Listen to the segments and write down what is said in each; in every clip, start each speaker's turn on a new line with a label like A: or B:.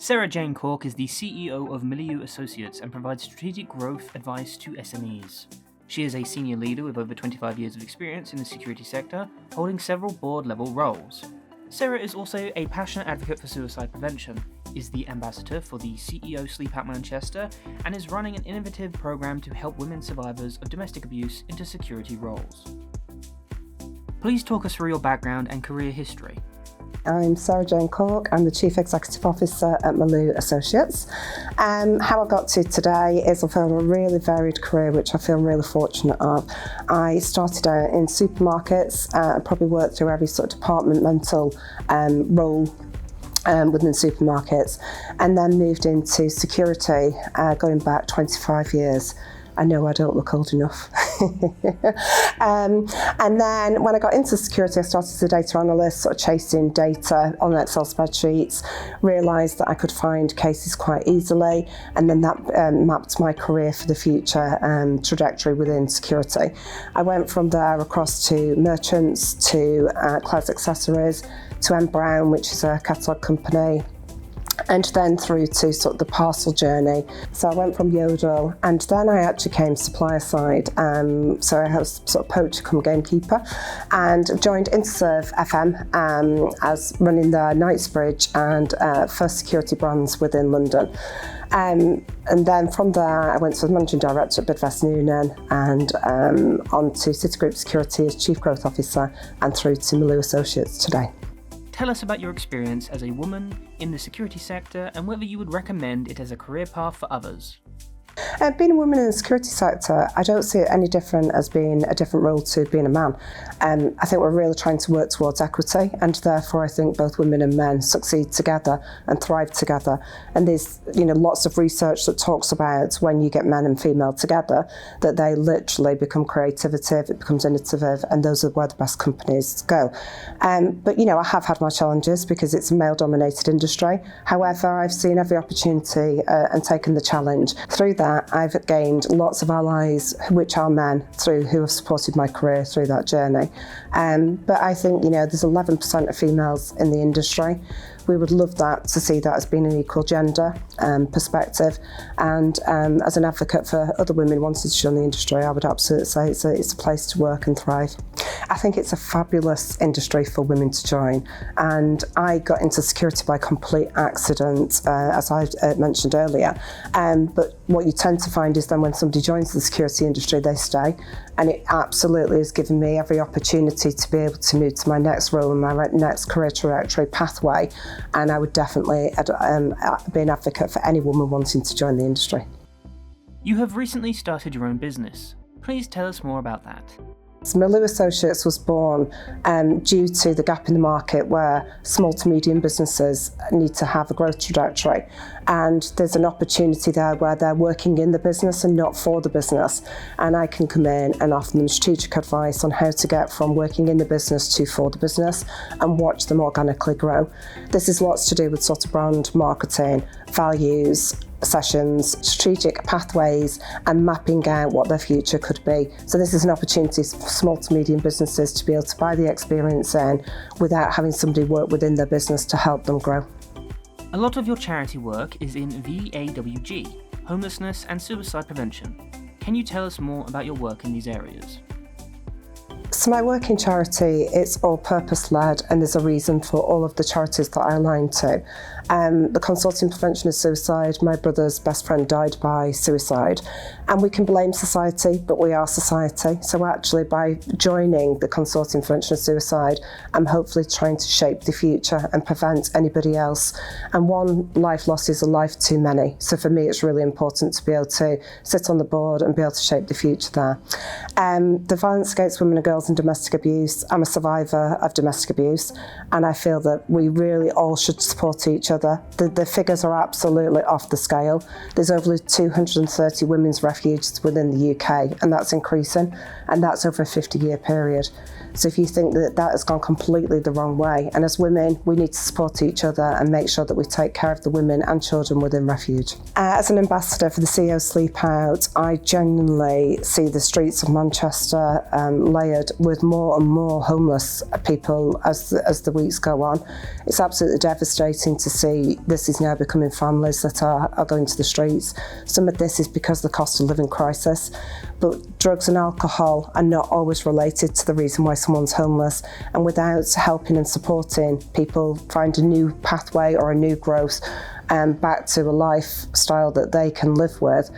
A: Jane Cork is the CEO of Milieu Associates and provides strategic growth advice to SMEs. She is a senior leader with over 25 years of experience in the security sector, holding several board-level roles. Sarah is also a passionate advocate for suicide prevention, is the ambassador for the CEO Sleep Out Manchester, and is running an innovative program to help women survivors of domestic abuse into security roles. Please talk us through your background and career history.
B: I'm Jane Cork. I'm the Chief Executive Officer at Milieu Associates. How I got to today is I've had a really varied career, which I feel really fortunate of. I started out in supermarkets, probably worked through every sort of departmental role within supermarkets, and then moved into security, going back 25 years. I know I don't look old enough. And then when I got into security, I started as a data analyst, sort of chasing data on Excel spreadsheets, realised that I could find cases quite easily, and then that mapped my career for the future trajectory within security. I went from there across to merchants, to Cloud Accessories, to M Brown, which is a catalogue company, and then through to sort of the parcel journey. So I went from Yodel, and then I actually came supplier side. So I was sort of poacher come gamekeeper, and joined ThisWeekinFM as running the Knightsbridge and first security brands within London. And then from there, I went to the managing director at Bidvest Noonan, and on to Citigroup Security as chief growth officer, and through to Milieu Associates today.
A: Tell us about your experience as a woman in the security sector and whether you would recommend it as a career path for others.
B: Being a woman in the security sector, I don't see it any different as being a different role to being a man. I think we're really trying to work towards equity, and therefore I think both women and men succeed together and thrive together. And there's lots of research that talks about when you get men and female together, that they literally become creative, it becomes innovative, and those are where the best companies go. But I have had my challenges because it's a male-dominated industry. However, I've seen every opportunity and taken the challenge. Through that, I've gained lots of allies, which are men, who have supported my career through that journey. But I think, there's 11% of females in the industry. We would love to see that as being an equal gender perspective. And as an advocate for other women wanting to join the industry, I would absolutely say it's a place to work and thrive. I think it's a fabulous industry for women to join. And I got into security by complete accident, as I mentioned earlier. But what you tend to find is then when somebody joins the security industry, they stay. And it absolutely has given me every opportunity to be able to move to my next role and my next career trajectory pathway. And I would definitely be an advocate for any woman wanting to join the industry.
A: You have recently started your own business. Please tell us more about that.
B: Milieu Associates was born due to the gap in the market where small to medium businesses need to have a growth trajectory, and there's an opportunity there where they're working in the business and not for the business, and I can come in and offer them strategic advice on how to get from working in the business to for the business and watch them organically grow. This is lots to do with sort of brand marketing, values, sessions, strategic pathways, and mapping out what their future could be. So this is an opportunity for small to medium businesses to be able to buy the experience in without having somebody work within their business to help them grow.
A: A lot of your charity work is in VAWG, homelessness and suicide prevention. Can you tell us more about your work in these areas?
B: So my work in charity, it's all purpose-led, and there's a reason for all of the charities that I align to. The Consortium Prevention of Suicide, my brother's best friend died by suicide, and we can blame society, but we are society. So actually by joining the Consortium Prevention of Suicide, I'm hopefully trying to shape the future and prevent anybody else. And one life lost is a life too many. So for me, it's really important to be able to sit on the board and be able to shape the future there. The Violence Against Women and Girls and Domestic Abuse, I'm a survivor of domestic abuse, and I feel that we really all should support each other. The figures are absolutely off the scale. There's over 230 women's refuges within the UK, and that's increasing, and that's over a 50-year period. So if you think that has gone completely the wrong way, and as women, we need to support each other and make sure that we take care of the women and children within refuge. As an ambassador for the CEO Sleep Out, I genuinely see the streets of Manchester layered with more and more homeless people as the weeks go on. It's absolutely devastating to see this is now becoming families that are going to the streets. Some of this is because of the cost of living crisis, but drugs and alcohol are not always related to the reason why someone's homeless, and without helping and supporting people find a new pathway or a new growth back to a lifestyle that they can live with,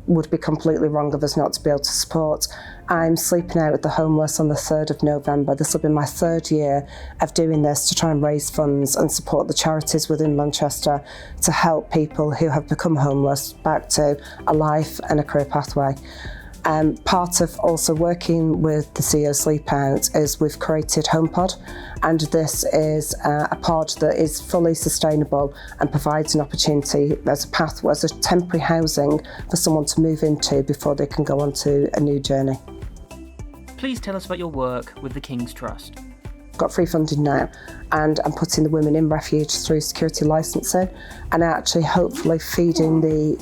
B: would be completely wrong of us not to be able to support. I'm sleeping out with the homeless on the 3rd of November. This will be my 3rd year of doing this to try and raise funds and support the charities within Manchester to help people who have become homeless back to a life and a career pathway. Part of also working with the CEO Sleep Out is we've created HomePod, and this is a pod that is fully sustainable and provides an opportunity as a pathway, as a temporary housing for someone to move into before they can go on to a new journey.
A: Please tell us about your work with the King's Trust.
B: Got free funding now, and I'm putting the women in refuge through security licensing, and actually hopefully feeding the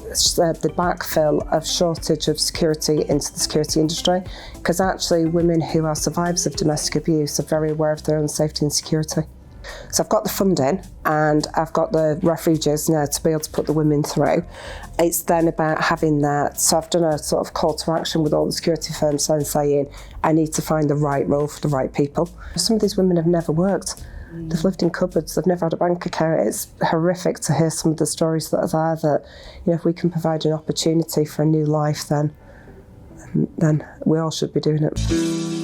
B: backfill of shortage of security into the security industry, because actually women who are survivors of domestic abuse are very aware of their own safety and security. So I've got the funding and I've got the refuges now to be able to put the women through. It's then about having that. So I've done a sort of call to action with all the security firms and saying, I need to find the right role for the right people. Some of these women have never worked. They've lived in cupboards, they've never had a bank account. It's horrific to hear some of the stories that are there that, if we can provide an opportunity for a new life, then we all should be doing it.